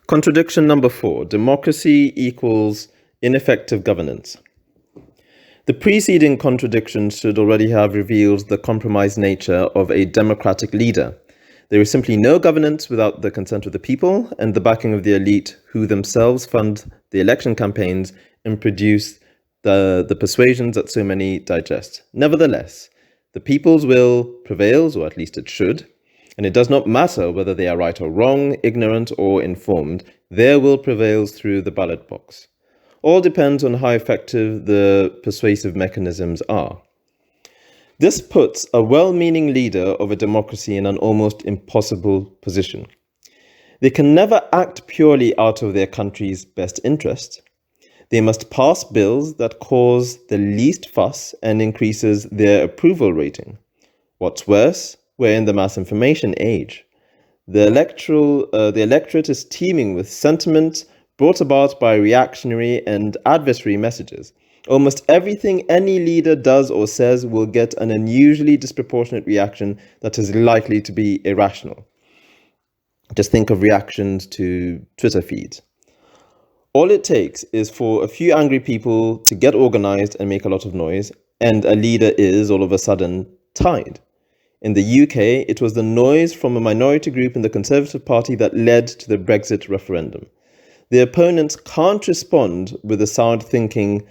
Contradiction number 4. Democracy equals ineffective governance. The preceding contradiction should already have revealed the compromised nature of a democratic leader. There is simply no governance without the consent of the people and the backing of the elite, who themselves fund the election campaigns and produce the persuasions that so many digest. Nevertheless, the people's will prevails, or at least it should, and it does not matter whether they are right or wrong, ignorant or informed, their will prevails through the ballot box. All depends on how effective the persuasive mechanisms are. This puts a well-meaning leader of a democracy in an almost impossible position. They can never act purely out of their country's best interest. They must pass bills that cause the least fuss and increases their approval rating. What's worse, we're in the mass information age. The electorate is teeming with sentiment brought about by reactionary and adversary messages. Almost everything any leader does or says will get an unusually disproportionate reaction that is likely to be irrational. Just think of reactions to Twitter feeds. All it takes is for a few angry people to get organized and make a lot of noise, and a leader is, all of a sudden, tied. In the UK, it was the noise from a minority group in the Conservative Party that led to the Brexit referendum. The opponents can't respond with sound thinking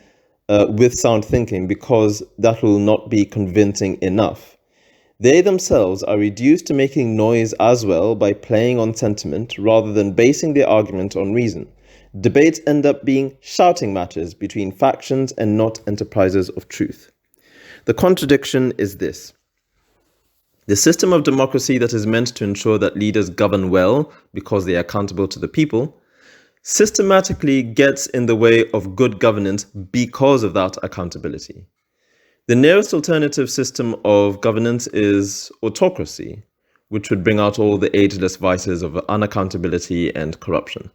because that will not be convincing enough. They themselves are reduced to making noise as well by playing on sentiment rather than basing their argument on reason. Debates end up being shouting matches between factions and not enterprises of truth. The contradiction is this. The system of democracy that is meant to ensure that leaders govern well because they are accountable to the people systematically gets in the way of good governance because of that accountability. The nearest alternative system of governance is autocracy, which would bring out all the ageless vices of unaccountability and corruption.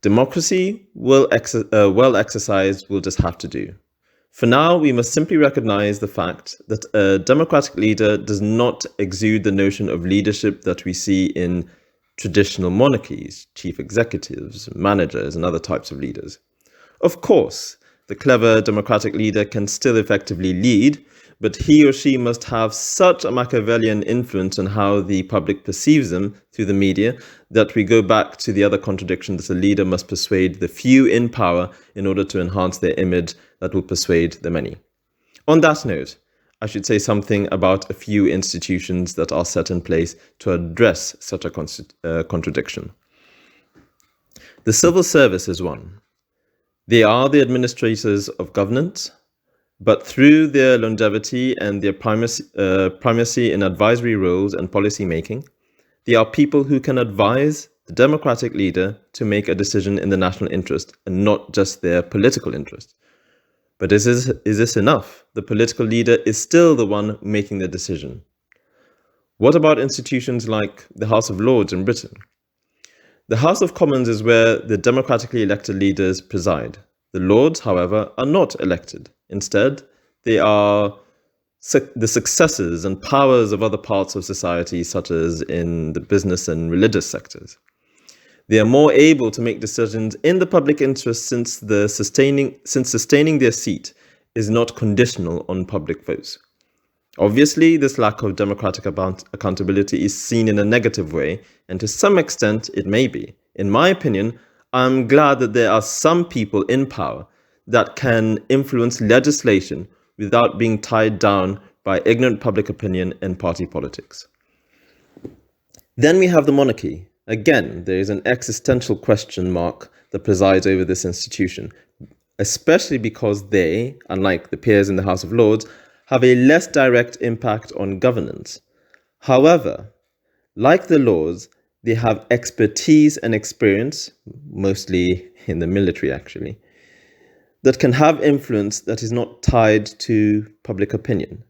Democracy, well exercised, will just have to do. For now, we must simply recognize the fact that a democratic leader does not exude the notion of leadership that we see in traditional monarchies, chief executives, managers, and other types of leaders. Of course, the clever democratic leader can still effectively lead, but he or she must have such a Machiavellian influence on how the public perceives them through the media that we go back to the other contradiction that a leader must persuade the few in power in order to enhance their image that will persuade the many. On that note, I should say something about a few institutions that are set in place to address such a contradiction. The civil service is one. They are the administrators of governance, but through their longevity and their primacy in advisory roles and policy making, they are people who can advise the democratic leader to make a decision in the national interest and not just their political interest. But is this enough? The political leader is still the one making the decision. What about institutions like the House of Lords in Britain? The House of Commons is where the democratically elected leaders preside. The Lords, however, are not elected. Instead, they are the successors and powers of other parts of society, such as in the business and religious sectors. They are more able to make decisions in the public interest since sustaining their seat is not conditional on public votes. Obviously, this lack of democratic accountability is seen in a negative way, and to some extent it may be. In my opinion, I'm glad that there are some people in power that can influence legislation without being tied down by ignorant public opinion and party politics. Then we have the monarchy. Again, there is an existential question mark that presides over this institution, especially because they, unlike the peers in the House of Lords, have a less direct impact on governance. However, like the Lords, they have expertise and experience, mostly in the military actually, that can have influence that is not tied to public opinion.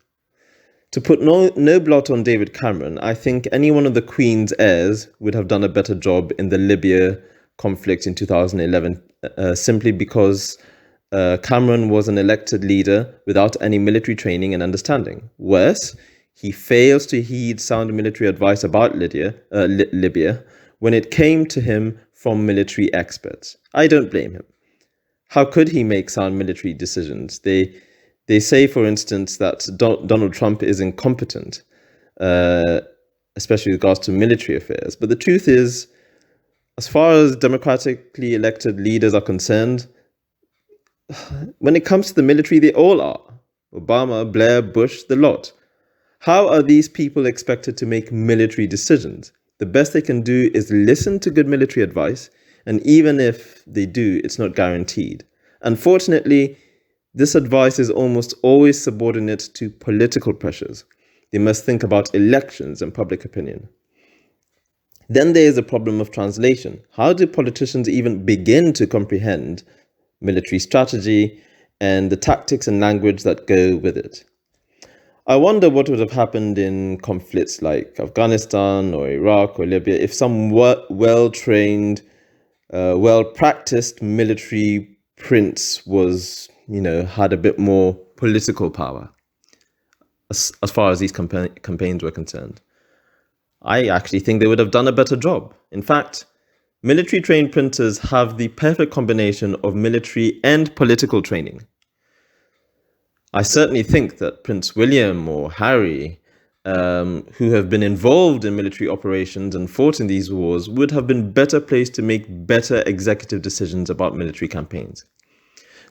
To put no blot on David Cameron, I think any one of the Queen's heirs would have done a better job in the Libya conflict in 2011, simply because Cameron was an elected leader without any military training and understanding. Worse, he fails to heed sound military advice about Libya, when it came to him from military experts. I don't blame him. How could he make sound military decisions? They say, for instance, that Donald Trump is incompetent, especially with regards to military affairs. But the truth is, as far as democratically elected leaders are concerned, when it comes to the military, they all are. Obama, Blair, Bush, the lot. How are these people expected to make military decisions? The best they can do is listen to good military advice, and even if they do, it's not guaranteed. Unfortunately, this advice is almost always subordinate to political pressures. They must think about elections and public opinion. Then there is the problem of translation. How do politicians even begin to comprehend military strategy and the tactics and language that go with it? I wonder what would have happened in conflicts like Afghanistan or Iraq or Libya if some well-trained, well-practiced military prince had a bit more political power as far as these campaigns were concerned. I actually think they would have done a better job. In fact, military trained princes have the perfect combination of military and political training. I certainly think that Prince William or Harry, who have been involved in military operations and fought in these wars, would have been better placed to make better executive decisions about military campaigns.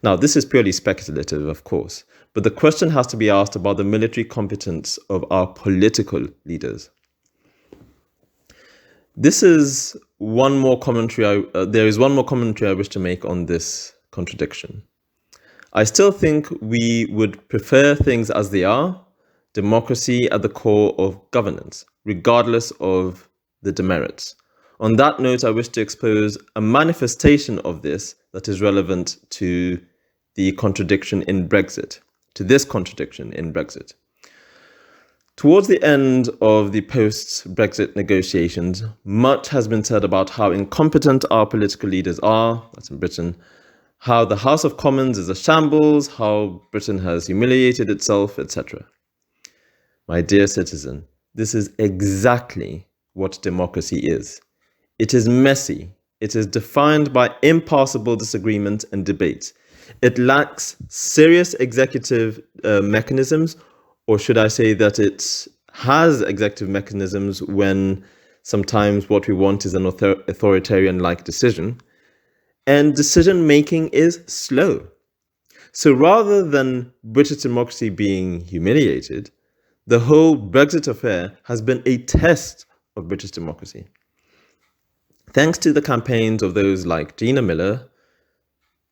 Now, this is purely speculative, of course, but the question has to be asked about the military competence of our political leaders. There is one more commentary I wish to make on this contradiction. I still think we would prefer things as they are, democracy at the core of governance, regardless of the demerits. On that note, I wish to expose a manifestation of this that is relevant to the contradiction in Brexit, to this contradiction in Brexit. Towards the end of the post-Brexit negotiations, much has been said about how incompetent our political leaders are, that's in Britain, how the House of Commons is a shambles, how Britain has humiliated itself, etc. My dear citizen, this is exactly what democracy is. It is messy. It is defined by impassable disagreement and debate. It lacks serious executive mechanisms, or should I say that it has executive mechanisms when sometimes what we want is an authoritarian-like decision. And decision-making is slow. So rather than British democracy being humiliated, the whole Brexit affair has been a test of British democracy. Thanks to the campaigns of those like Gina Miller,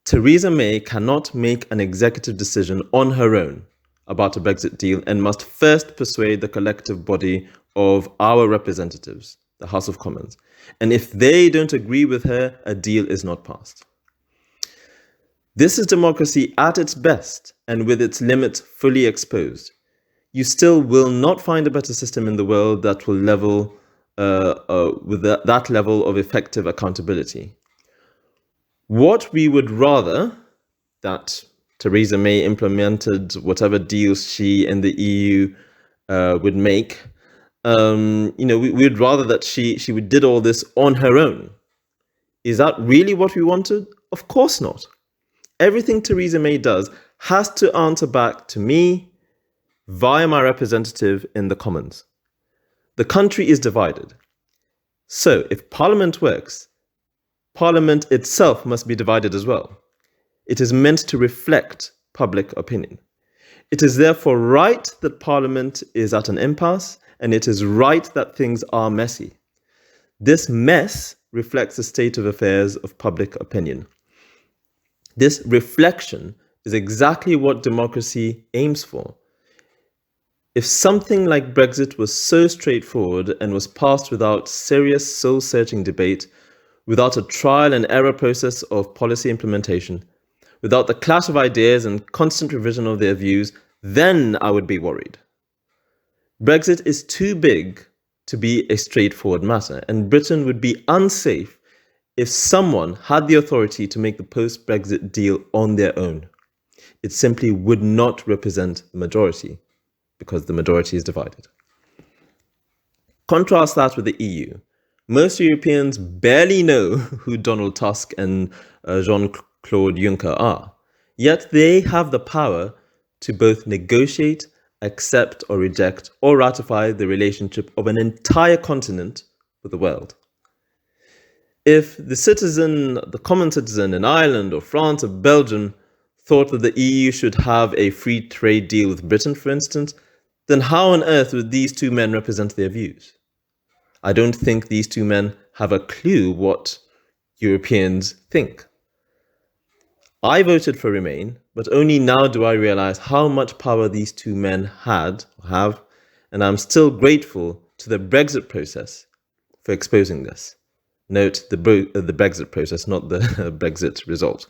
Theresa May cannot make an executive decision on her own about a Brexit deal and must first persuade the collective body of our representatives, the House of Commons. And if they don't agree with her, a deal is not passed. This is democracy at its best and with its limits fully exposed. You still will not find a better system in the world that will level with that level of effective accountability. What we would rather that Theresa May implemented whatever deals she and the EU would make. We'd rather that she did all this on her own. Is that really what we wanted? Of course not. Everything Theresa May does has to answer back to me via my representative in the Commons. The country is divided. So if Parliament works, Parliament itself must be divided as well. It is meant to reflect public opinion. It is therefore right that Parliament is at an impasse, and it is right that things are messy. This mess reflects the state of affairs of public opinion. This reflection is exactly what democracy aims for. If something like Brexit was so straightforward and was passed without serious soul-searching debate, without a trial and error process of policy implementation, without the clash of ideas and constant revision of their views, then I would be worried. Brexit is too big to be a straightforward matter, and Britain would be unsafe if someone had the authority to make the post-Brexit deal on their own. It simply would not represent the majority, because the majority is divided. Contrast that with the EU. Most Europeans barely know who Donald Tusk and Jean-Claude Juncker are, yet they have the power to both negotiate, accept or reject or ratify the relationship of an entire continent with the world. If the common citizen in Ireland or France or Belgium thought that the EU should have a free trade deal with Britain, for instance, then how on earth would these two men represent their views? I don't think these two men have a clue what Europeans think. I voted for Remain, but only now do I realize how much power these two men have, and I'm still grateful to the Brexit process for exposing this. Note the Brexit process, not the Brexit result.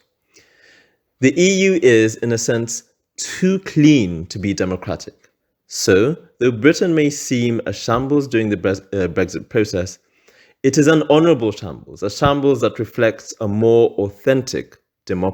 The EU is, in a sense, too clean to be democratic. So, though Britain may seem a shambles during the Brexit process, it is an honourable shambles, a shambles that reflects a more authentic democracy.